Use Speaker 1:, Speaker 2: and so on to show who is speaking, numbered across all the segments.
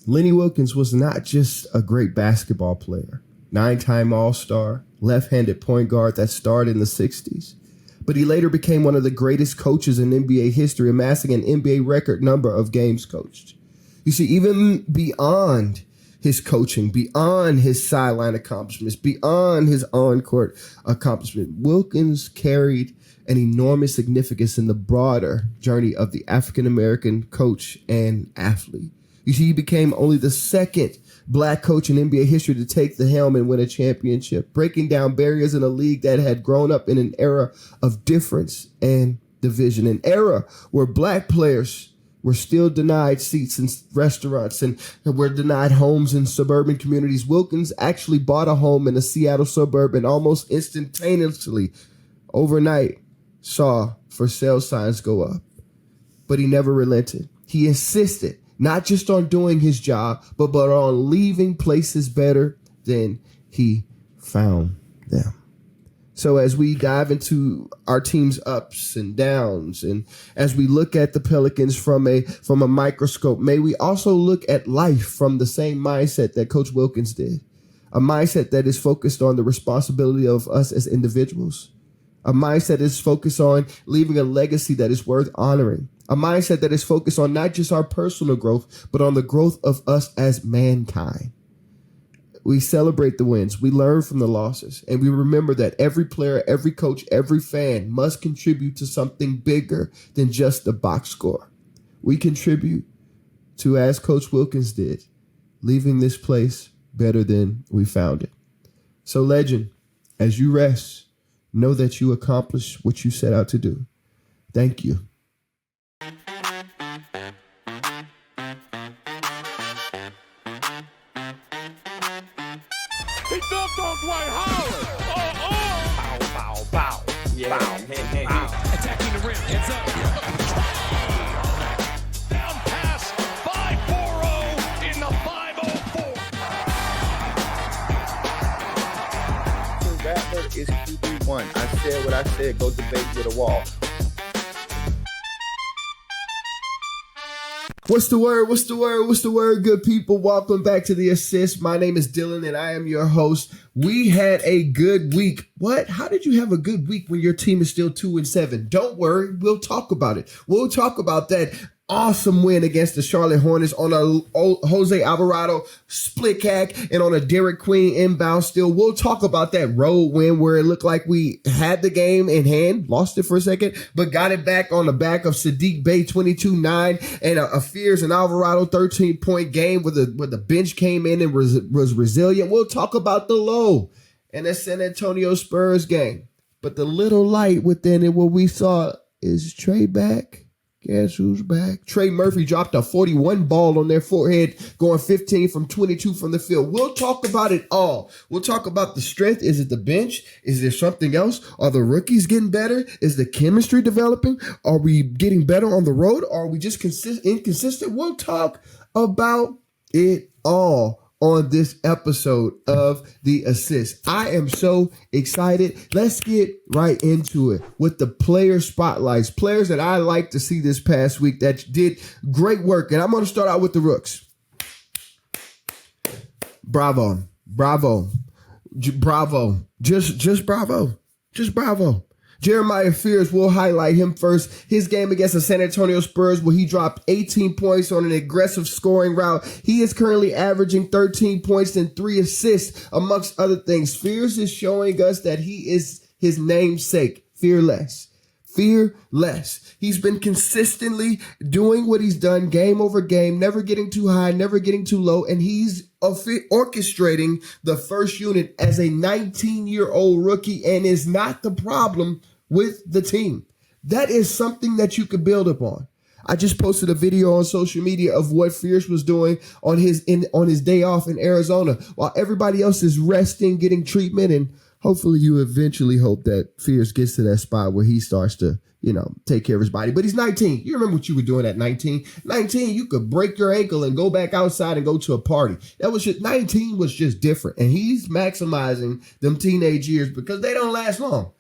Speaker 1: Lenny Wilkens was not just a great basketball player, 9-time All-Star, left-handed point guard that starred in the 60s, but he later became one of the greatest coaches in NBA history, amassing an NBA record number of games coached. You see, even beyond his coaching, beyond his sideline accomplishments, beyond his on-court accomplishment, Wilkens carried an enormous significance in the broader journey of the African-American coach and athlete. You see, he became only the second black coach in NBA history to take the helm and win a championship, breaking down barriers in a league that had grown up in an era of difference and division, an era where black players were still denied seats in restaurants and were denied homes in suburban communities. Wilkens actually bought a home in a Seattle suburb and almost instantaneously, overnight, saw for sale signs go up. But he never relented. He insisted not just on doing his job, but on leaving places better than he found them. So as we dive into our team's ups and downs, and as we look at the Pelicans from a microscope, may we also look at life from the same mindset that Coach Wilkens did. A mindset that is focused on the responsibility of us as individuals. A mindset that is focused on leaving a legacy that is worth honoring. A mindset that is focused on not just our personal growth, but on the growth of us as mankind. We celebrate the wins, we learn from the losses, and we remember that every player, every coach, every fan must contribute to something bigger than just the box score. We contribute to, as Coach Wilkens did, leaving this place better than we found it. So, legend, as you rest, know that you accomplished what you set out to do. Thank you.
Speaker 2: He dunked on Dwight Howard. Oh. Bow, bow, bow. Yeah. Bow. Hey. Bow. Attacking the rim. Heads up. Down pass. 5-4-0 in the 504.
Speaker 3: The rapper is QB1. I said what I said. Go debate with a wall.
Speaker 1: What's the word? What's the word? What's the word, good people? Welcome back to The Assist. My name is Dylan, and I am your host. We had a good week. What? How did you have a good week when your team is still 2-7? Don't worry. We'll talk about it. We'll talk about that awesome win against the Charlotte Hornets on a Jose Alvarado split hack and on a Derik Queen inbound steal. We'll talk about that road win where it looked like we had the game in hand, lost it for a second, but got it back on the back of Derik Bey 22-9 and a Fears and Alvarado 13-point game where the bench came in and was resilient. We'll talk about the low and the San Antonio Spurs game. But the little light within it, what we saw is Trey back. Guess who's back? Trey Murphy dropped a 41 ball on their forehead, going 15 from 22 from the field. We'll talk about it all. We'll talk about the strength. Is it the bench? Is there something else? Are the rookies getting better? Is the chemistry developing? Are we getting better on the road? Are we just inconsistent? We'll talk about it all on this episode of The Assist. I am so excited. Let's get right into it with the player spotlights. Players that I like to see this past week that did great work. And I'm going to start out with the rooks. Bravo. Just bravo. Jeremiah Fears, will highlight him first. His game against the San Antonio Spurs, where he dropped 18 points on an aggressive scoring route. He is currently averaging 13 points and 3 assists, amongst other things. Fears is showing us that he is his namesake, fearless. He's been consistently doing what he's done game over game, never getting too high, never getting too low, and he's orchestrating the first unit as a 19-year-old rookie and is not the problem with the team. That is something that you could build upon. I just posted a video on social media of what Fierce was doing on his day off in Arizona while everybody else is resting, getting treatment, and hopefully you eventually hope that Fierce gets to that spot where he starts to, take care of his body. But he's 19. You remember what you were doing at 19? 19, you could break your ankle and go back outside and go to a party. 19 was just different. And he's maximizing them teenage years because they don't last long.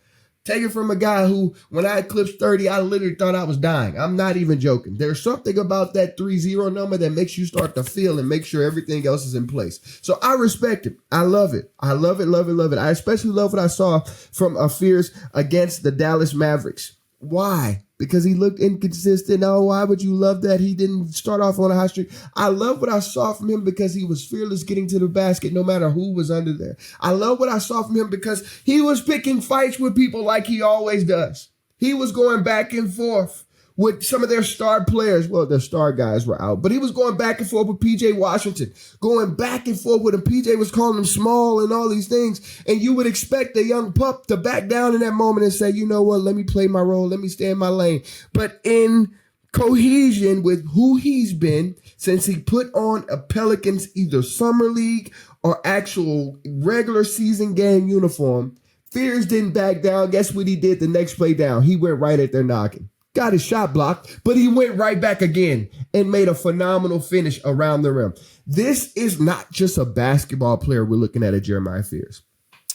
Speaker 1: Take it from a guy who, when I eclipsed 30, I literally thought I was dying. I'm not even joking. There's something about that 30 number that makes you start to feel and make sure everything else is in place. So I respect it. I love it. I love it, love it, love it. I especially love what I saw from Fears against the Dallas Mavericks. Why? Because he looked inconsistent. Oh, why would you love that? He didn't start off on a hot streak. I love what I saw from him because he was fearless getting to the basket no matter who was under there. I love what I saw from him because he was picking fights with people like he always does. He was going back and forth with some of their star players. Well, their star guys were out, but he was going back and forth with PJ Washington, going back and forth with him. PJ was calling him small and all these things. And you would expect a young pup to back down in that moment and say, you know what, let me play my role. Let me stay in my lane. But in cohesion with who he's been since he put on a Pelicans either summer league or actual regular season game uniform, Fears didn't back down. Guess what he did the next play down? He went right at their noggin. Got his shot blocked, but he went right back again and made a phenomenal finish around the rim. This is not just a basketball player we're looking at Jeremiah Fears.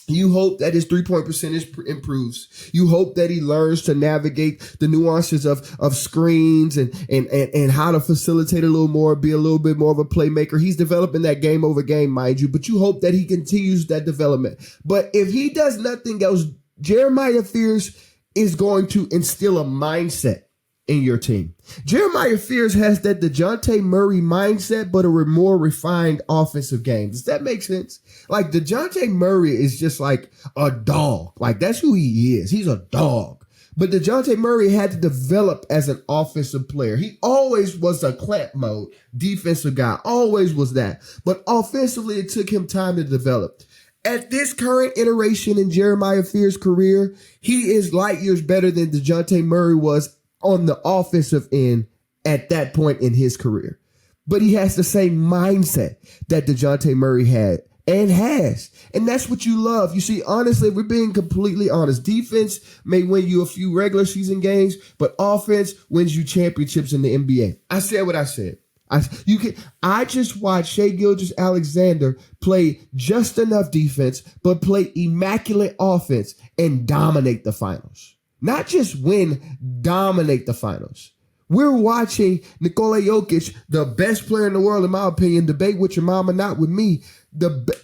Speaker 1: You hope that his three-point percentage improves. You hope that he learns to navigate the nuances of screens and how to facilitate a little more, be a little bit more of a playmaker. He's developing that game over game, mind you, but you hope that he continues that development. But if he does nothing else, Jeremiah Fears is going to instill a mindset in your team. Jeremiah Fears has that DeJounte Murray mindset, but a more refined offensive game. Does that make sense? Like DeJounte Murray is just like a dog. Like that's who he is. He's a dog. But DeJounte Murray had to develop as an offensive player. He always was a clamp mode defensive guy. Always was that. But offensively, it took him time to develop. At this current iteration in Jeremiah Fears' career, he is light years better than DeJounte Murray was on the offensive end at that point in his career. But he has the same mindset that DeJounte Murray had and has. And that's what you love. You see, honestly, if we're being completely honest, defense may win you a few regular season games, but offense wins you championships in the NBA. I said what I said. I just watched Shai Gilgeous-Alexander play just enough defense, but play immaculate offense and dominate the finals. Not just win, dominate the finals. We're watching Nikola Jokic, the best player in the world, in my opinion, debate with your mama, not with me,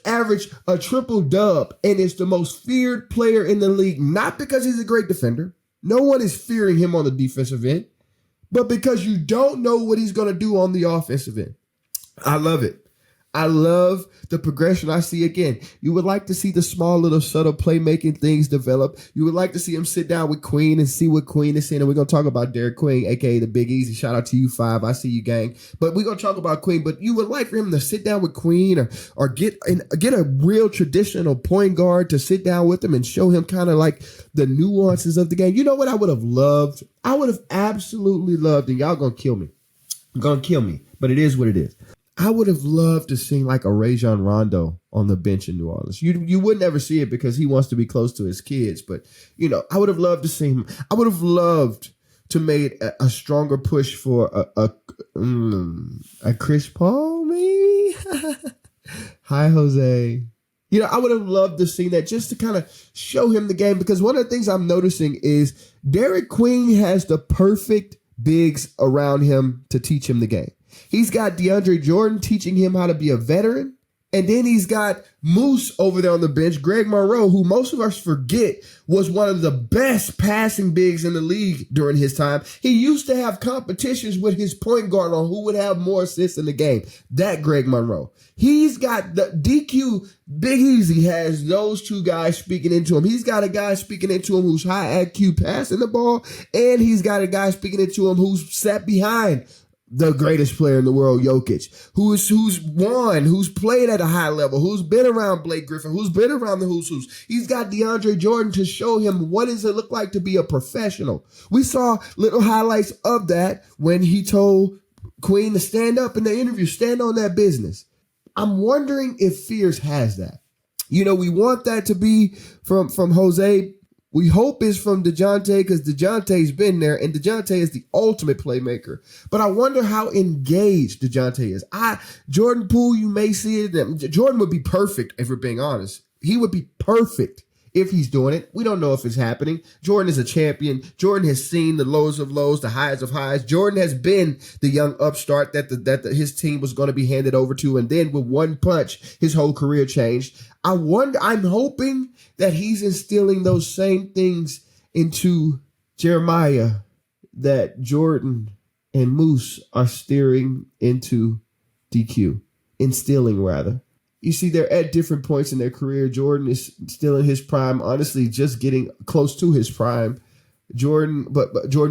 Speaker 1: average a triple dub, and is the most feared player in the league, not because he's a great defender. No one is fearing him on the defensive end. But because you don't know what he's going to do on the offensive end. I love it. I love the progression I see again. You would like to see the small little subtle playmaking things develop. You would like to see him sit down with Queen and see what Queen is saying. And we're going to talk about Derik Queen, a.k.a. the Big Easy. Shout out to you, 5. I see you, gang. But we're going to talk about Queen. But you would like for him to sit down with Queen or get a real traditional point guard to sit down with him and show him kind of like the nuances of the game. You know what I would have loved? I would have absolutely loved, and y'all going to kill me. Going to kill me. But it is what it is. I would have loved to see like a Rajon Rondo on the bench in New Orleans. You would never see it because he wants to be close to his kids. But, you know, I would have loved to see him. I would have loved to make a stronger push for a Chris Paul, maybe? Hi, Jose. You know, I would have loved to see that just to kind of show him the game. Because one of the things I'm noticing is Derik Queen has the perfect bigs around him to teach him the game. He's got DeAndre Jordan teaching him how to be a veteran. And then he's got Moose over there on the bench, Greg Monroe, who most of us forget was one of the best passing bigs in the league during his time. He used to have competitions with his point guard on who would have more assists in the game. That Greg Monroe. He's got the DQ, Big Easy has those two guys speaking into him. He's got a guy speaking into him who's high IQ passing the ball, and he's got a guy speaking into him who's sat behind the greatest player in the world, Jokic, who's won, who's played at a high level, who's been around Blake Griffin, who's been around the who's. He's got DeAndre Jordan to show him what does it look like to be a professional. We saw little highlights of that when he told Queen to stand up in the interview, stand on that business. I'm wondering if Fears has that. You know, we want that to be from Jose. We hope it's from DeJounte because DeJounte's been there, and DeJounte is the ultimate playmaker. But I wonder how engaged DeJounte is. Jordan Poole, you may see it. Jordan would be perfect, if we're being honest. He would be perfect if he's doing it. We don't know if it's happening. Jordan is a champion. Jordan has seen the lows of lows, the highs of highs. Jordan has been the young upstart that his team was going to be handed over to, and then with one punch, his whole career changed. I'm hoping that he's instilling those same things into Jeremiah that Jordan and Moose are steering into instilling rather. You see, they're at different points in their career. Jordan is still in his prime, honestly, just getting close to his prime. Jordan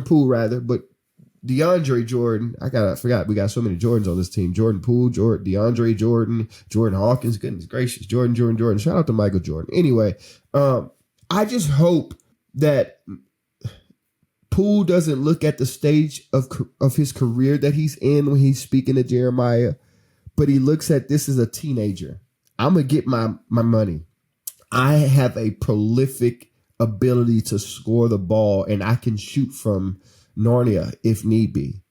Speaker 1: Poole rather, but DeAndre Jordan, I forgot we got so many Jordans on this team. Jordan Poole, DeAndre Jordan, Jordan Hawkins, goodness gracious, Jordan. Shout out to Michael Jordan. Anyway, I just hope that Poole doesn't look at the stage of his career that he's in when he's speaking to Jeremiah, but he looks at this as a teenager. I'm going to get my money. I have a prolific ability to score the ball, and I can shoot from Narnia if need be.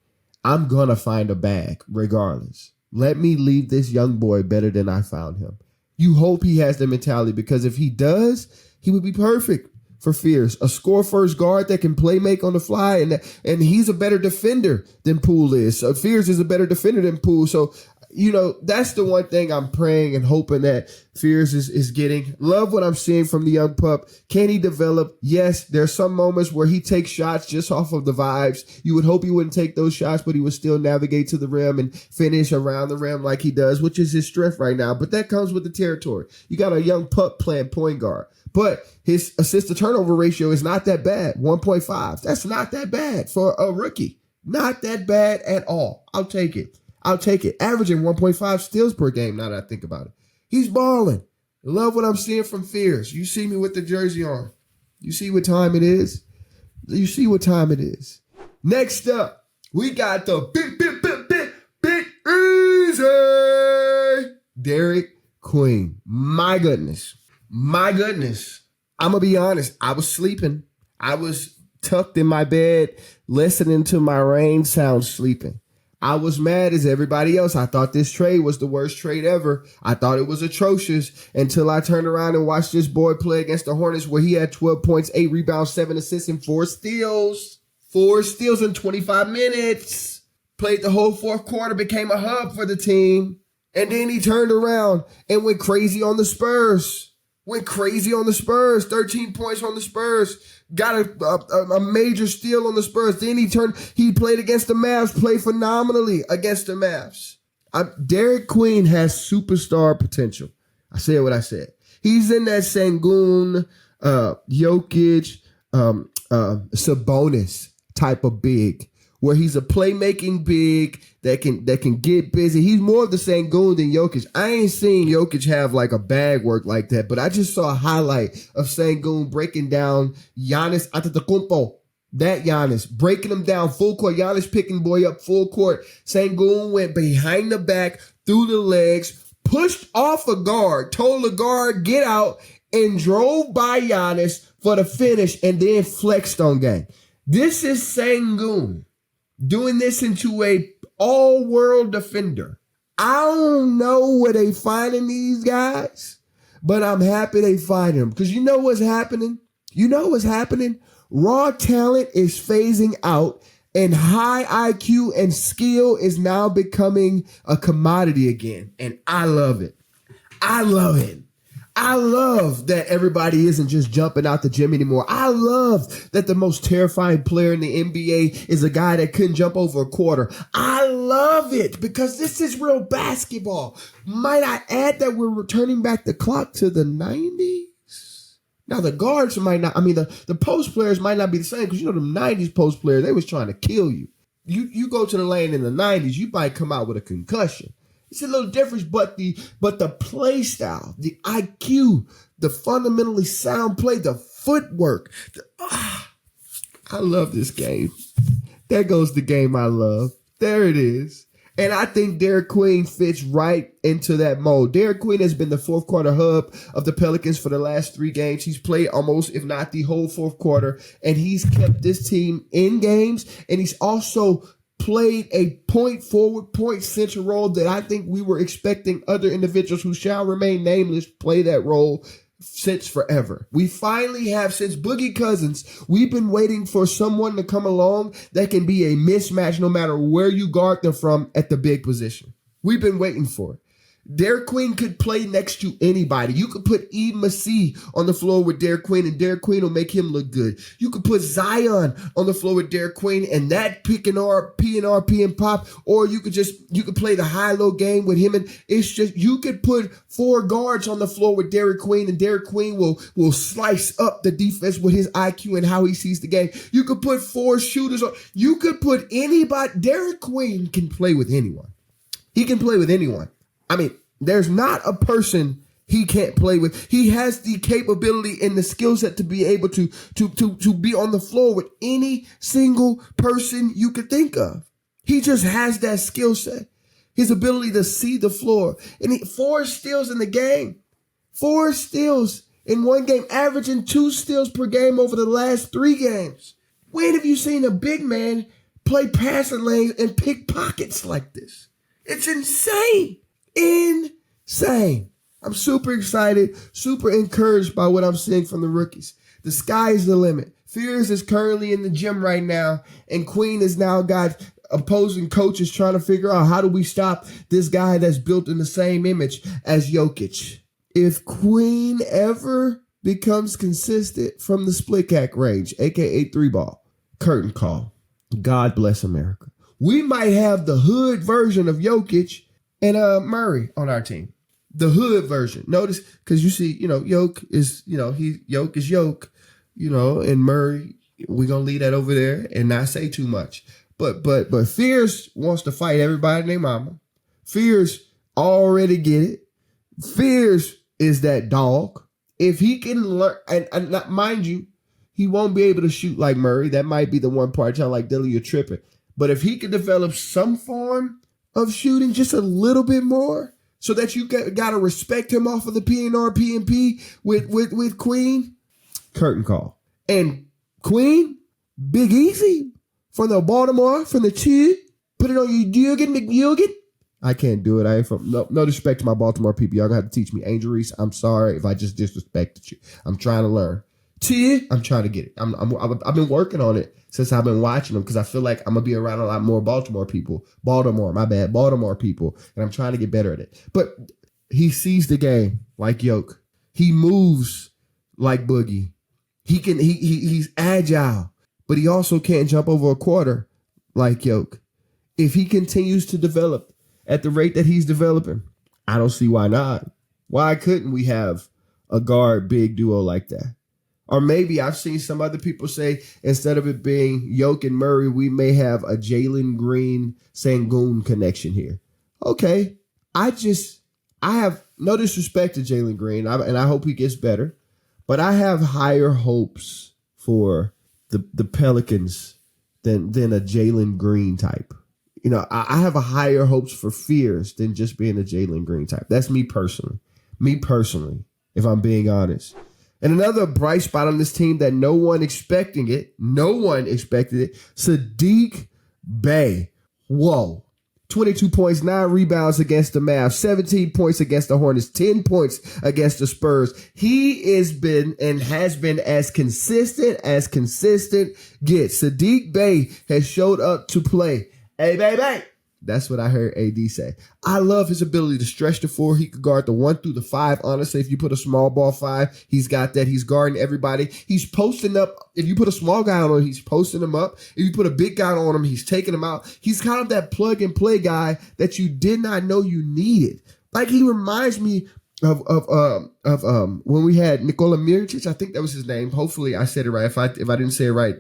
Speaker 1: I'm going to find a bag regardless. Let me leave this young boy better than I found him. You hope he has the mentality, because if he does, he would be perfect for Fierce. A score-first guard that can play make on the fly, and he's a better defender than Poole is. So Fierce is a better defender than Poole. So, that's the one thing I'm praying and hoping that Fierce is getting. Love what I'm seeing from the young pup. Can he develop? Yes, there's some moments where he takes shots just off of the vibes. You would hope he wouldn't take those shots, but he would still navigate to the rim and finish around the rim like he does, which is his strength right now. But that comes with the territory. You got a young pup playing point guard. But his assist-to-turnover ratio is not that bad, 1.5. That's not that bad for a rookie. Not that bad at all. I'll take it. Averaging 1.5 steals per game now that I think about it. He's balling. Love what I'm seeing from Fierce. You see me with the jersey on. You see what time it is? Next up, we got the big easy Derik Queen. My goodness. I'm going to be honest. I was sleeping. I was tucked in my bed, listening to my rain sound, sleeping. I was mad as everybody else. I thought this trade was the worst trade ever. I thought it was atrocious until I turned around and watched this boy play against the Hornets, where he had 12 points, 8 rebounds, 7 assists, and 4 steals. 4 steals in 25 minutes. Played the whole fourth quarter, became a hub for the team. And then he turned around and went crazy on the Spurs. 13 points on the Spurs. Got a major steal on the Spurs. Then he played against the Mavs, played phenomenally against the Mavs. Derik Queen has superstar potential. I said what I said. He's in that Sengun, Jokic, Sabonis type of big, where he's a playmaking big that can get busy. He's more of the Sengun than Jokic. I ain't seen Jokic have like a bag work like that, but I just saw a highlight of Sengun breaking down Giannis Antetokounmpo. That Giannis breaking him down full court. Giannis picking boy up full court. Sengun went behind the back, through the legs, pushed off a guard, told the guard get out, and drove by Giannis for the finish, and then flexed on game. This is Sengun doing this into a all-world defender. I don't know where they finding these guys, but I'm happy they find them, because you know what's happening? Raw talent is phasing out, and high IQ and skill is now becoming a commodity again, and I love it. I love that everybody isn't just jumping out the gym anymore. I love that the most terrifying player in the NBA is a guy that couldn't jump over a quarter. I love it, because this is real basketball. Might I add that we're returning back the clock to the 90s? Now, the guards might not, the post players might not be the same, because the 90s post players, they was trying to kill you. You go to the lane in the 90s, you might come out with a concussion. It's a little different, but the play style, the IQ, the fundamentally sound play, the footwork. I love this game. There goes the game I love. There it is. And I think Derik Queen fits right into that mold. Derik Queen has been the fourth quarter hub of the Pelicans for the last 3 games. He's played almost, if not the whole fourth quarter, and he's kept this team in games, and he's also played a point forward, point center role that I think we were expecting other individuals who shall remain nameless play that role since forever. We finally have, since Boogie Cousins, we've been waiting for someone to come along that can be a mismatch no matter where you guard them from at the big position. We've been waiting for it. Derik Queen could play next to anybody. You could put EASYYYYY on the floor with Derik Queen, and Derik Queen will make him look good. You could put Zion on the floor with Derik Queen, and that pick and pop, or you could play the high-low game with him, and it's just, you could put 4 guards on the floor with Derik Queen, and Derik Queen will slice up the defense with his IQ and how he sees the game. You could put 4 shooters on. You could put anybody. Derik Queen can play with anyone. He can play with anyone. I mean, there's not a person he can't play with. He has the capability and the skill set to be able to be on the floor with any single person you could think of. He just has that skill set. His ability to see the floor. And 4 steals in the game. 4 steals in one game, averaging 2 steals per game over the last 3 games. When have you seen a big man play passing lanes and pick pockets like this? It's insane. Insane. I'm super excited, super encouraged by what I'm seeing from the rookies. The sky is the limit. Fears is currently in the gym right now, and Queen has now got opposing coaches trying to figure out, how do we stop this guy that's built in the same image as Jokic? If Queen ever becomes consistent from the split cack range, aka 3-ball, curtain call. God bless America. We might have the hood version of Jokic and Murray on our team. The hood version. Notice, because you see, Yoke is, Yoke is Yoke, and Murray, we're going to leave that over there and not say too much. But Fears wants to fight everybody and their mama. Fears already get it. Fears is that dog. If he can learn, and not, mind you, he won't be able to shoot like Murray. That might be the one part I'm like, Dilly, you're tripping. But if he can develop some form of shooting just a little bit more, so that you got to respect him off of the PNP with Queen, curtain call. And Queen, Big Easy from the Baltimore, from the two, put it on you, McYugan. I can't do it. I ain't from no disrespect to my Baltimore people. Y'all gonna have to teach me. Angel Reese, I'm sorry if I just disrespected you. I'm trying to learn. I'm trying to get it. I've been working on it since I've been watching them, because I feel like I'm gonna be around a lot more Baltimore people. Baltimore people, and I'm trying to get better at it. But he sees the game like Yoke. He moves like Boogie. He's agile, but he also can't jump over a quarter like Yoke. If he continues to develop at the rate that he's developing, I don't see why not. Why couldn't we have a guard big duo like that? Or maybe I've seen some other people say, instead of it being Yoke and Murray, we may have a Jalen Green Sengun connection here. Okay. I have no disrespect to Jalen Green, and I hope he gets better, but I have higher hopes for the Pelicans than a Jalen Green type. I have a higher hopes for Fears than just being a Jalen Green type. That's me personally, if I'm being honest. And another bright spot on this team that no one expected it, Derik Bey. Whoa. 22 points, 9 rebounds against the Mavs, 17 points against the Hornets, 10 points against the Spurs. He has been as consistent gets. Derik Bey has showed up to play. Hey, baby. That's what I heard AD say. I love his ability to stretch the 4. He could guard the 1 through the 5. Honestly, if you put a small ball 5, he's got that. He's guarding everybody. He's posting up. If you put a small guy on him, he's posting him up. If you put a big guy on him, he's taking him out. He's kind of that plug and play guy that you did not know you needed. Like, he reminds me of when we had Nikola Mirotic. I think that was his name. Hopefully I said it right. If I didn't say it right,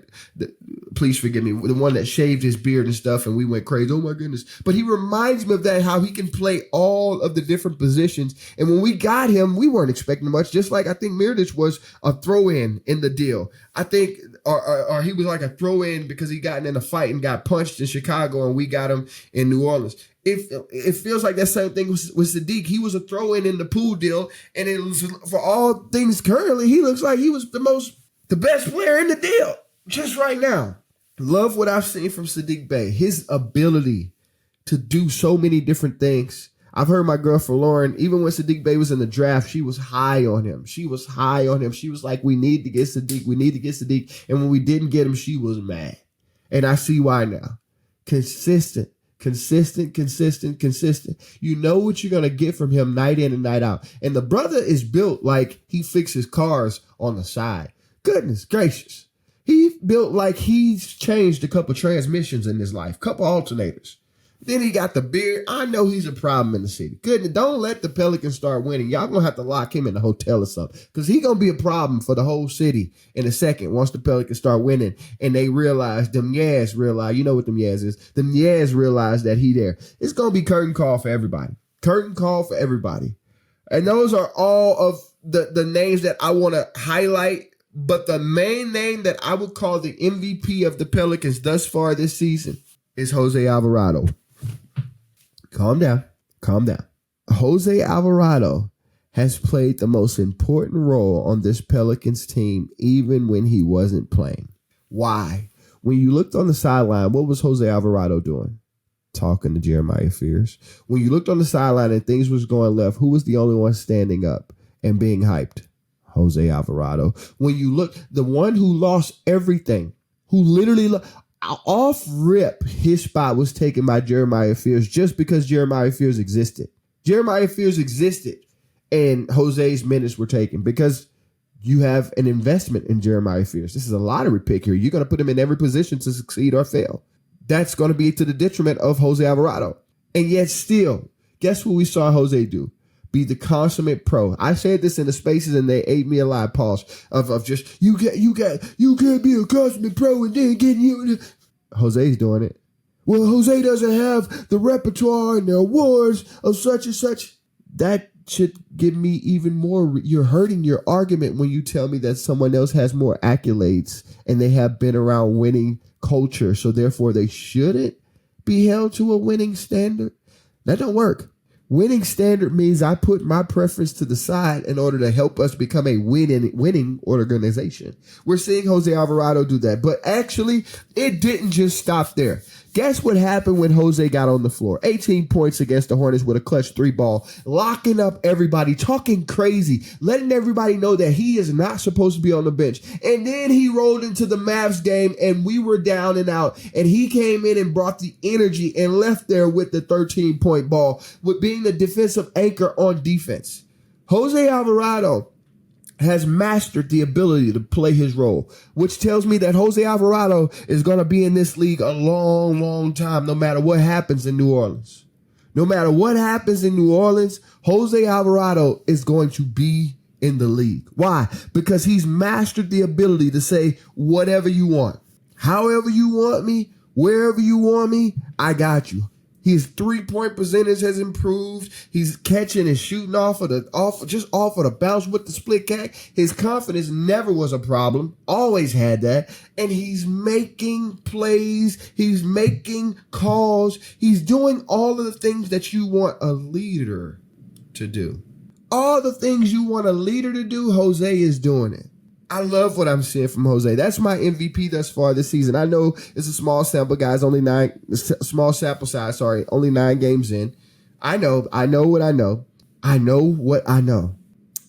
Speaker 1: please forgive me. The one that shaved his beard and stuff, and we went crazy. Oh my goodness. But he reminds me of that, how he can play all of the different positions. And when we got him, we weren't expecting much. Just like I think Mirotic was a throw-in in the deal. I think, or he was like a throw-in because he got in a fight and got punched in Chicago, and we got him in New Orleans. It feels like that same thing with Derik. He was a throw-in in the pool deal, and it was, for all things currently, he looks like he was the best player in the deal just right now. Love what I've seen from Derik Bey. His ability to do so many different things. I've heard my girlfriend Lauren, even when Saddiq Bey was in the draft, she was high on him. She was like, we need to get Saddiq. We need to get Saddiq. And when we didn't get him, she was mad. And I see why now. Consistent. You know what you're going to get from him night in and night out. And the brother is built like he fixes cars on the side. Goodness gracious. He built like he's changed a couple transmissions in his life, couple alternators. Then he got the beard. I know he's a problem in the city. Goodness, don't let the Pelicans start winning. Y'all going to have to lock him in the hotel or something because he's going to be a problem for the whole city in a second once the Pelicans start winning and they realize, you know what them Yaz is. Them Yaz realize that he there. It's going to be curtain call for everybody. And those are all of the names that I want to highlight. But the main name that I would call the MVP of the Pelicans thus far this season is Jose Alvarado. Calm down. Jose Alvarado has played the most important role on this Pelicans team, even when he wasn't playing. Why? When you looked on the sideline, what was Jose Alvarado doing? Talking to Jeremiah Fears. When you looked on the sideline and things was going left, who was the only one standing up and being hyped? Jose Alvarado. When you look, the one who lost everything, who literally off rip, his spot was taken by Jeremiah Fears just because Jeremiah Fears existed. Jeremiah Fears existed and Jose's minutes were taken because you have an investment in Jeremiah Fears. This is a lottery pick here. You're going to put him in every position to succeed or fail. That's going to be to the detriment of Jose Alvarado. And yet still, guess what we saw Jose do? Be the consummate pro. I said this in the spaces and they ate me alive. Pause of just you can't be a consummate pro and then getting you. Jose's doing it. Well, Jose doesn't have the repertoire and the awards of such and such. That should give me even more. You're hurting your argument when you tell me that someone else has more accolades and they have been around winning culture, so therefore they shouldn't be held to a winning standard. That don't work. Winning standard means I put my preference to the side in order to help us become a winning organization. We're seeing Jose Alvarado do that, but actually it didn't just stop there. Guess what happened when Jose got on the floor? 18 points against the Hornets with a clutch 3-ball, locking up everybody, talking crazy, letting everybody know that he is not supposed to be on the bench. And then he rolled into the Mavs game and we were down and out. And he came in and brought the energy and left there with the 13-point ball, with being the defensive anchor on defense. Jose Alvarado has mastered the ability to play his role, which tells me that Jose Alvarado is going to be in this league a long, long time, no matter what happens in New Orleans. No matter what happens in New Orleans, Jose Alvarado is going to be in the league. Why? Because he's mastered the ability to say whatever you want, however you want me, wherever you want me, I got you. His 3-point percentage has improved. He's catching and shooting off of the bounce with the split cack. His confidence never was a problem. Always had that. And he's making plays. He's making calls. He's doing all of the things that you want a leader to do. All the things you want a leader to do, Jose is doing it. I love what I'm seeing from Jose. That's my MVP thus far this season. I know it's a small sample, guys. Only 9 games in. I know what I know. I know what I know.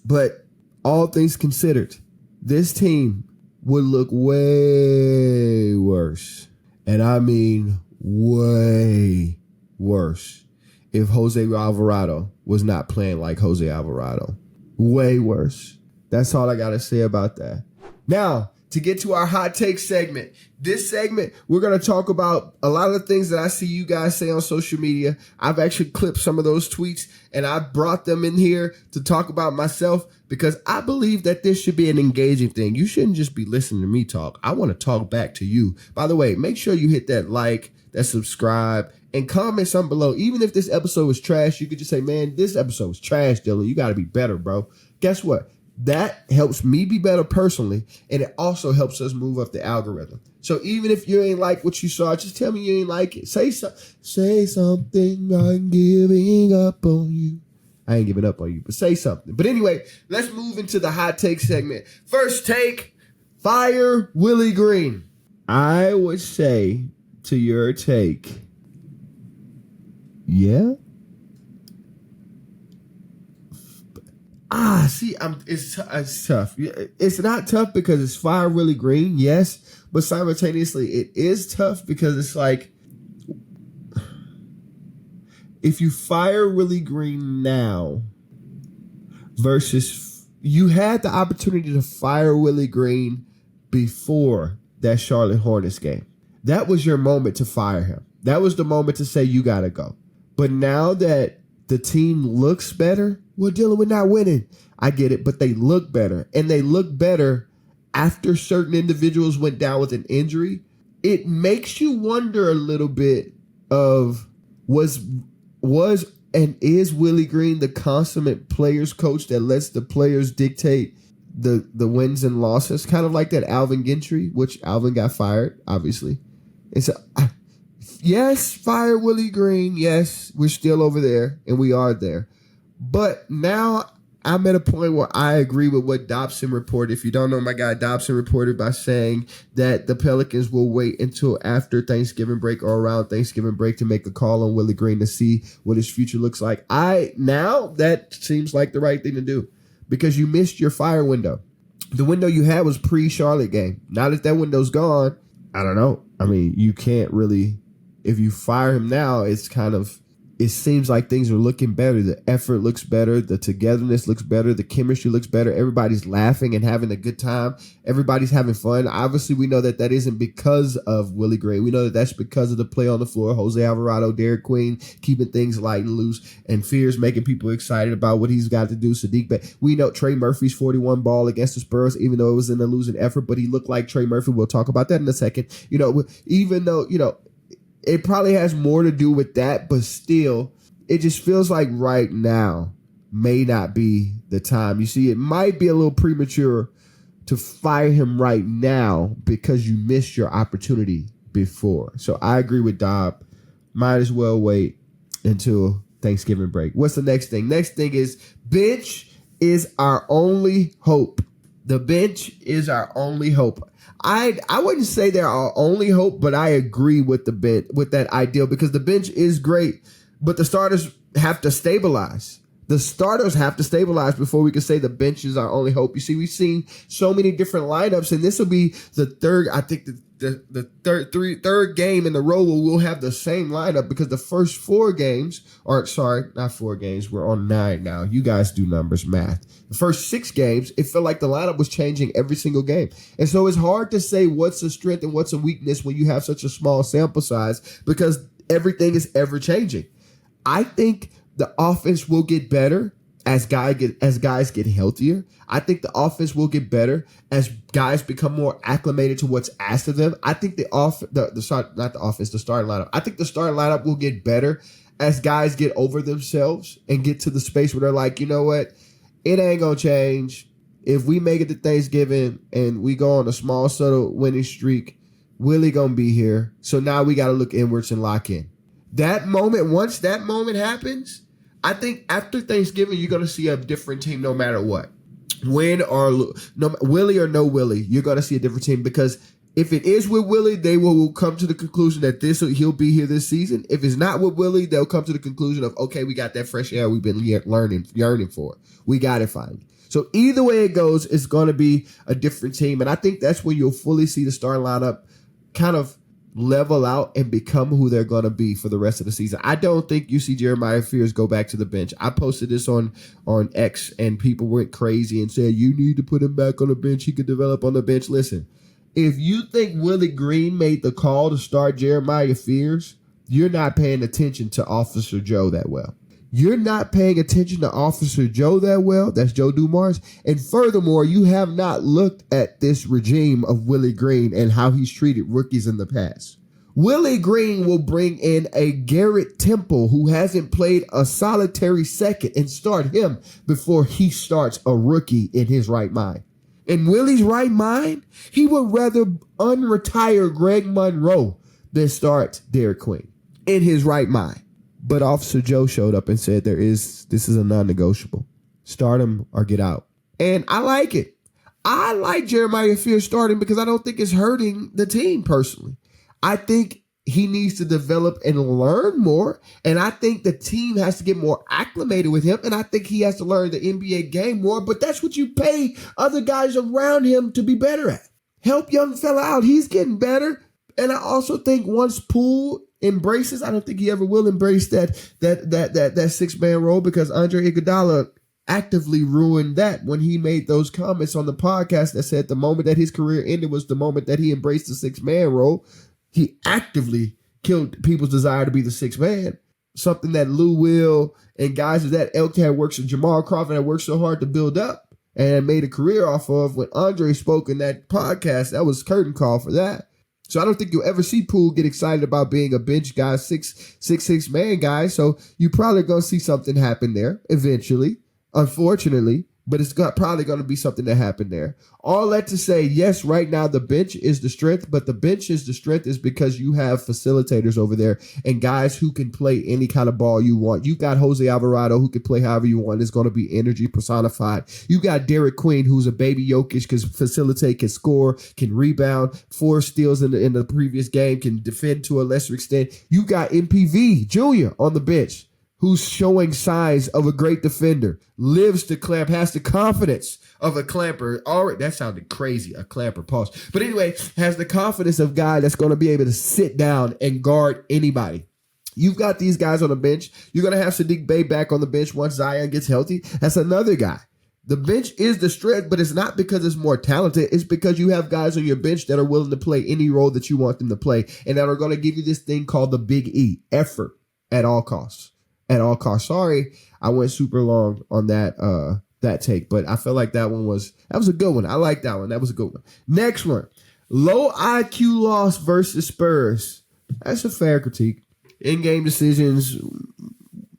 Speaker 1: But all things considered, this team would look way worse. And I mean way worse if Jose Alvarado was not playing like Jose Alvarado. Way worse. That's all I got to say about that. Now, to get to our hot take segment. This segment, we're going to talk about a lot of the things that I see you guys say on social media. I've actually clipped some of those tweets and I brought them in here to talk about myself because I believe that this should be an engaging thing. You shouldn't just be listening to me talk. I want to talk back to you. By the way, make sure you hit that like, that subscribe, and comment something below. Even if this episode was trash, you could just say, man, this episode was trash, Dylan. You got to be better, bro. Guess what? That helps me be better personally, and it also helps us move up the algorithm. So even if you ain't like what you saw, just tell me you ain't like it. Say something. I'm giving up on you. I ain't giving up on you, but say something. But anyway, let's move into the hot take segment. First take, fire Willie Green. I would say to your take, yeah, It's tough. It's not tough because it's fire Willie Green, yes, but simultaneously it is tough because it's like if you fire Willie Green now versus you had the opportunity to fire Willie Green before that Charlotte Hornets game. That was your moment to fire him. That was the moment to say you got to go. But now that the team looks better, well, Dylan, we're not winning. I get it, but they look better. And they look better after certain individuals went down with an injury. It makes you wonder a little bit of was and is Willie Green the consummate players coach that lets the players dictate the wins and losses? Kind of like that Alvin Gentry, which Alvin got fired, obviously. And so, yes, fire Willie Green. Yes, we're still over there, and we are there. But now I'm at a point where I agree with what Dobson reported. If you don't know, my guy Dobson reported by saying that the Pelicans will wait until after Thanksgiving break or around Thanksgiving break to make a call on Willie Green to see what his future looks like. Now that seems like the right thing to do because you missed your fire window. The window you had was pre-Charlotte game. Now that window's gone, I don't know. I mean, you can't really, if you fire him now, it seems like things are looking better. The effort looks better. The togetherness looks better. The chemistry looks better. Everybody's laughing and having a good time. Everybody's having fun. Obviously, we know that isn't because of Willie Green. We know that that's because of the play on the floor. Jose Alvarado, Derik Queen, keeping things light and loose, and Fears making people excited about what he's got to do. Sadiq Bey. We know Trey Murphy's 41 ball against the Spurs, even though it was in a losing effort, but he looked like Trey Murphy. We'll talk about that in a second. Even though, it probably has more to do with that, but still, it just feels like right now may not be the time. You see, it might be a little premature to fire him right now because you missed your opportunity before. So I agree with Dob. Might as well wait until Thanksgiving break. What's the next thing? Next thing is bench is our only hope. The bench is our only hope. I wouldn't say they're our only hope, but I agree with the bench, with that ideal, because the bench is great, but the starters have to stabilize. The starters have to stabilize before we can say the bench is our only hope. You see, we've seen so many different lineups, and this will be the third, I think the third game in a row where we'll have the same lineup, because the first 4 games, or sorry, not 4 games, we're on 9 now. You guys do numbers, math. The first 6 games, it felt like the lineup was changing every single game. And so it's hard to say what's a strength and what's a weakness when you have such a small sample size, because everything is ever changing. I think the offense will get better as guys get healthier. I think the offense will get better as guys become more acclimated to what's asked of them. I think the starting lineup. I think the starting lineup will get better as guys get over themselves and get to the space where they're like, you know what? It ain't going to change. If we make it to Thanksgiving and we go on a small, subtle winning streak, Willie going to be here. So now we got to look inwards and lock in. That moment, once that moment happens, I think after Thanksgiving, you're going to see a different team no matter what. Win or lose, Willie or no Willie, you're going to see a different team, because if it is with Willie, they will come to the conclusion that he'll be here this season. If it's not with Willie, they'll come to the conclusion of, okay, we got that fresh air we've been yearning for. We got it finally. So either way it goes, it's going to be a different team. And I think that's when you'll fully see the starting lineup kind of level out and become who they're going to be for the rest of the season. I don't think you see Jeremiah Fears go back to the bench. I posted this on X, and people went crazy and said, you need to put him back on the bench. He could develop on the bench. Listen, if you think Willie Green made the call to start Jeremiah Fears, you're not paying attention to Officer Joe that well. You're not paying attention to Officer Joe that well. That's Joe Dumars. And furthermore, you have not looked at this regime of Willie Green and how he's treated rookies in the past. Willie Green will bring in a Garrett Temple who hasn't played a solitary second and start him before he starts a rookie in his right mind. In Willie's right mind, he would rather unretire Greg Monroe than start Derik Queen in his right mind. But Officer Joe showed up and said this is a non-negotiable. Start him or get out. And I like it. I like Jeremiah Fears starting because I don't think it's hurting the team personally. I think he needs to develop and learn more. And I think the team has to get more acclimated with him. And I think he has to learn the NBA game more. But that's what you pay other guys around him to be better at. Help young fella out. He's getting better. And I also think once Poole embraces, I don't think he ever will embrace that 6-man role, because Andre Iguodala actively ruined that when he made those comments on the podcast that said the moment that his career ended was the moment that he embraced the 6-man role. He actively killed people's desire to be the 6th man. Something that Lou Will and guys of that ilk had worked, and Jamal Crawford had worked so hard to build up and made a career off of. When Andre spoke in that podcast, that was curtain call for that. So I don't think you'll ever see Poole get excited about being a bench guy, 6'6" man guy. So you probably going to see something happen there eventually, unfortunately. But it's probably going to be something that happened there. All that to say, yes, right now the bench is the strength, but the bench is the strength is because you have facilitators over there and guys who can play any kind of ball you want. You got Jose Alvarado who can play however you want. It's going to be energy personified. You got Derik Queen, who's a baby Jokic, can facilitate, can score, can rebound, 4 steals in the previous game, can defend to a lesser extent. You got MPV Jr. on the bench, who's showing signs of a great defender, lives to clamp, has the confidence of a clamper. Already, that sounded crazy, a clamper, pause. But anyway, has the confidence of a guy that's going to be able to sit down and guard anybody. You've got these guys on the bench. You're going to have Saddiq Bey back on the bench once Zion gets healthy. That's another guy. The bench is the strength, but it's not because it's more talented. It's because you have guys on your bench that are willing to play any role that you want them to play and that are going to give you this thing called the Big E, effort at all costs. At all costs. Sorry, I went super long on that take, but I felt like that was a good one. I like that one. That was a good one. Next one, low IQ loss versus Spurs. That's a fair critique. In-game decisions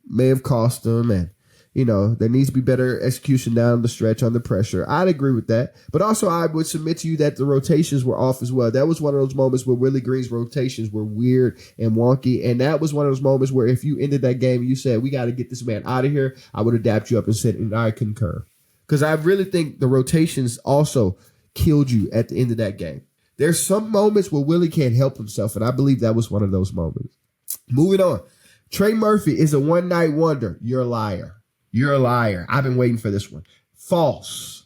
Speaker 1: may have cost them, and there needs to be better execution down the stretch under pressure. I'd agree with that. But also I would submit to you that the rotations were off as well. That was one of those moments where Willie Green's rotations were weird and wonky. And that was one of those moments where if you ended that game and you said, we got to get this man out of here, I would have dapped you up and said, and I concur. Because I really think the rotations also killed you at the end of that game. There's some moments where Willie can't help himself, and I believe that was one of those moments. Moving on. Trey Murphy is a one-night wonder. You're a liar. You're a liar. I've been waiting for this one. False.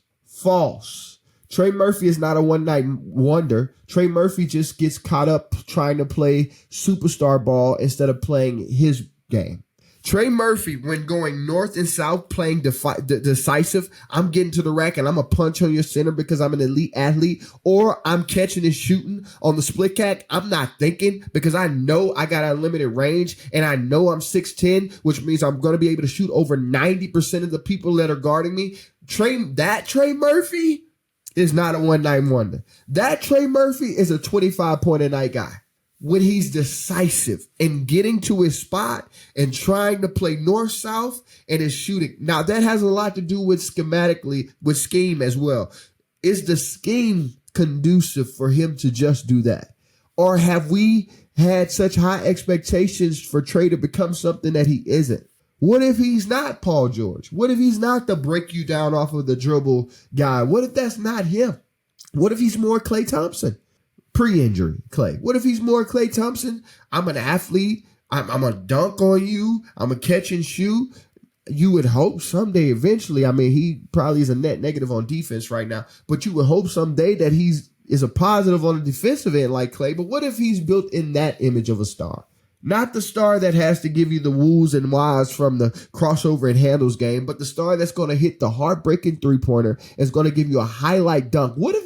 Speaker 1: Trey Murphy is not a one-night wonder. Trey Murphy just gets caught up trying to play superstar ball instead of playing his game. Trey Murphy, when going north and south, playing decisive, I'm getting to the rack and I'm a punch on your center because I'm an elite athlete, or I'm catching and shooting on the split cat. I'm not thinking because I know I got unlimited range and I know I'm 6'10", which means I'm going to be able to shoot over 90% of the people that are guarding me. Trey Murphy is not a one-night wonder. That Trey Murphy is a 25-point-a-night guy. When he's decisive and getting to his spot and trying to play north-south and is shooting. Now, that has a lot to do with scheme as well. Is the scheme conducive for him to just do that? Or have we had such high expectations for Trey to become something that he isn't? What if he's not Paul George? What if he's not the break you down off of the dribble guy? What if that's not him? What if he's more Klay Thompson? Pre-injury Klay. What if he's more Klay Thompson? I'm an athlete. I'm going to dunk on you. I'm going to catch and shoot. You would hope someday, eventually, I mean, he probably is a net negative on defense right now, but you would hope someday that is a positive on the defensive end like Klay. But what if he's built in that image of a star? Not the star that has to give you the woos and whys from the crossover and handles game, but the star that's going to hit the heartbreaking three-pointer, is going to give you a highlight dunk. What if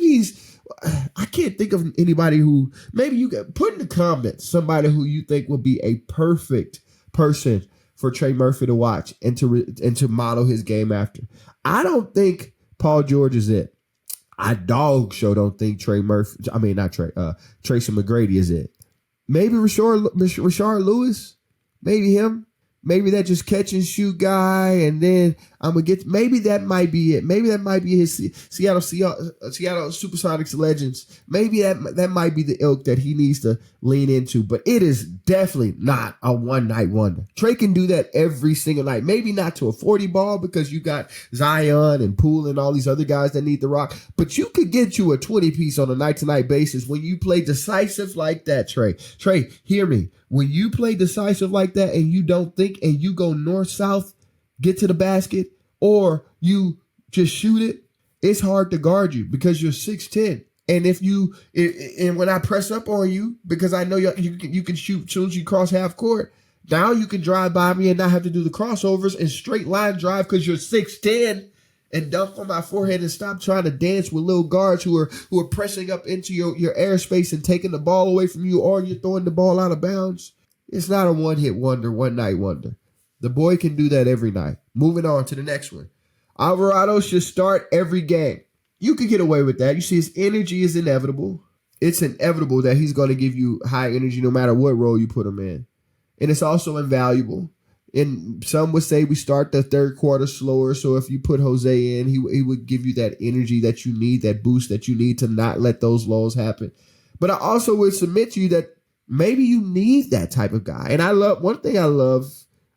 Speaker 1: I can't think of anybody who, maybe you can put in the comments somebody who you think would be a perfect person for Trey Murphy to watch and to model his game after. I don't think Paul George is it. I don't think Tracy McGrady is it. Maybe Rashard Lewis, maybe him. Maybe that just catch and shoot guy, and then I'm going to maybe that might be it. Maybe that might be his Seattle Supersonics legends. Maybe that might be the ilk that he needs to lean into, but it is definitely not a one-night wonder. Trey can do that every single night. Maybe not to a 40 ball because you got Zion and Poole and all these other guys that need the rock, but you could get you a 20 piece on a night-to-night basis when you play decisive like that, Trey. Trey, hear me. When you play decisive like that and you don't think and you go north-south, get to the basket, or you just shoot it, it's hard to guard you because you're 6'10". And and when I press up on you, because I know you can shoot as soon as you cross half court, now you can drive by me and not have to do the crossovers and straight line drive because you're 6'10", and dunk on my forehead and stop trying to dance with little guards who are pressing up into your airspace and taking the ball away from you, or you're throwing the ball out of bounds. It's not a one-hit wonder, one-night wonder. The boy can do that every night. Moving on to the next one. Alvarado should start every game. You could get away with that. You see, his energy is inevitable. It's inevitable that he's going to give you high energy no matter what role you put him in. And it's also invaluable. And some would say we start the third quarter slower. So if you put Jose in, he would give you that energy that you need, that boost that you need to not let those lulls happen. But I also would submit to you that maybe you need that type of guy. And one thing I love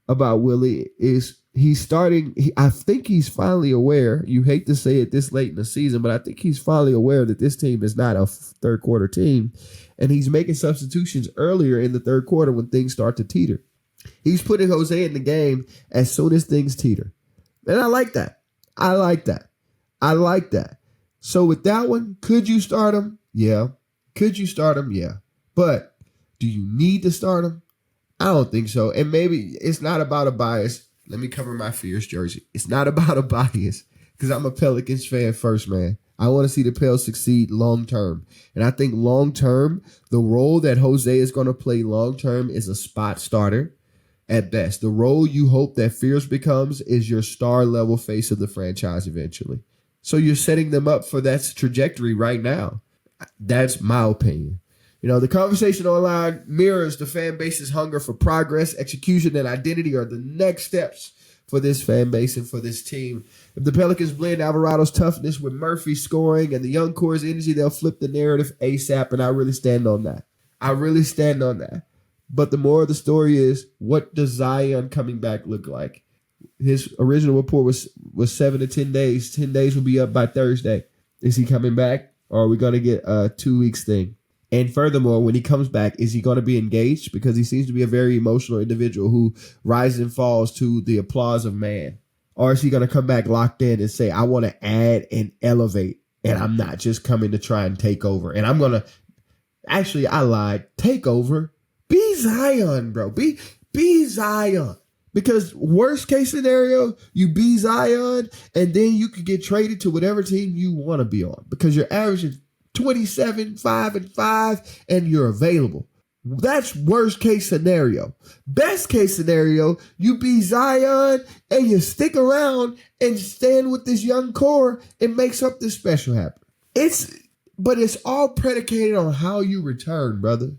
Speaker 1: about Willie is I think he's finally aware. You hate to say it this late in the season, but I think he's finally aware that this team is not a third quarter team. And he's making substitutions earlier in the third quarter when things start to teeter. He's putting Jose in the game as soon as things teeter. And I like that. I like that. So with that one, could you start him? Yeah. Could you start him? Yeah. But do you need to start him? I don't think so. And maybe it's not about a bias. Let me cover my fears, Jersey. It's not about a bias because I'm a Pelicans fan first, man. I want to see the Pels succeed long term. And I think long term, the role that Jose is going to play long term is a spot starter at best. The role you hope that Fears becomes is your star level face of the franchise eventually. So you're setting them up for that trajectory right now. That's my opinion. You know, the conversation online mirrors the fan base's hunger for progress, execution, and identity are the next steps for this fan base and for this team. If the Pelicans blend Alvarado's toughness with Murphy's scoring and the young core's energy, they'll flip the narrative ASAP, and I really stand on that. But the moral of the story is, what does Zion coming back look like? His original report was 7 to 10 days. 10 days will be up by Thursday. Is he coming back, or are we going to get a 2 weeks thing? And furthermore, when he comes back, is he going to be engaged? Because he seems to be a very emotional individual who rises and falls to the applause of man. Or is he going to come back locked in and say, I want to add and elevate, and I'm not just coming to try and take over. And I'm going to, actually, I lied, take over. Be Zion, bro. Be Zion. Because worst case scenario, you be Zion, and then you could get traded to whatever team you want to be on. Because you're averaging 27, 5, and 5, and you're available. That's worst case scenario. Best case scenario, you be Zion and you stick around and stand with this young core and make something special happen. But it's all predicated on how you return, brother.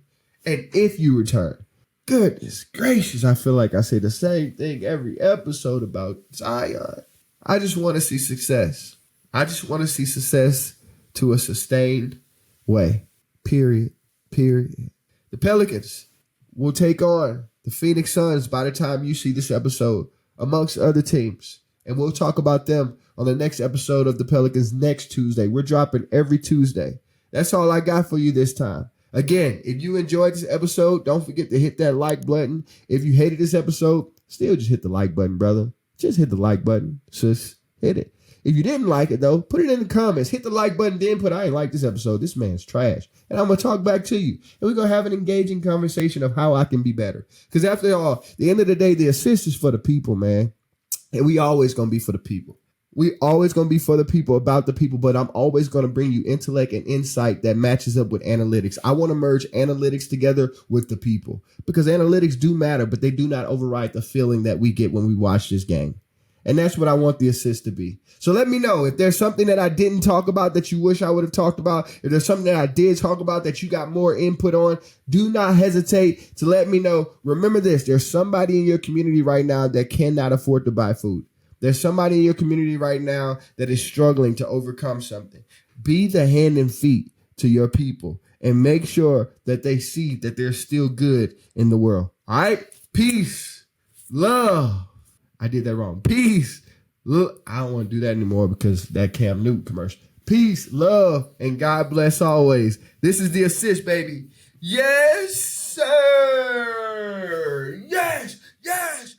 Speaker 1: And if you return. Goodness gracious, I feel like I say the same thing every episode about Zion. I just want to see success. I just want to see success to a sustained way. Period. The Pelicans will take on the Phoenix Suns by the time you see this episode, amongst other teams. And we'll talk about them on the next episode of the Pelicans next Tuesday. We're dropping every Tuesday. That's all I got for you this time. Again, if you enjoyed this episode, don't forget to hit that like button. If you hated this episode, still just hit the like button, brother. Just hit the like button. Just hit it. If you didn't like it, though, put it in the comments. Hit the like button, then I ain't like this episode. This man's trash. And I'm going to talk back to you. And we're going to have an engaging conversation of how I can be better. Because after all, at the end of the day, the assist is for the people, man. And we always going to be for the people. We always going to be for the people, about the people, but I'm always going to bring you intellect and insight that matches up with analytics. I want to merge analytics together with the people because analytics do matter, but they do not override the feeling that we get when we watch this game. And that's what I want the assist to be. So let me know if there's something that I didn't talk about that you wish I would have talked about. If there's something that I did talk about that you got more input on, do not hesitate to let me know. Remember this, there's somebody in your community right now that cannot afford to buy food. There's somebody in your community right now that is struggling to overcome something. Be the hand and feet to your people and make sure that they see that they're still good in the world. All right? Peace. Love. I did that wrong. Peace. Look, I don't want to do that anymore because that Cam Newton commercial. Peace, love, and God bless always. This is the assist, baby. Yes, sir. Yes, yes.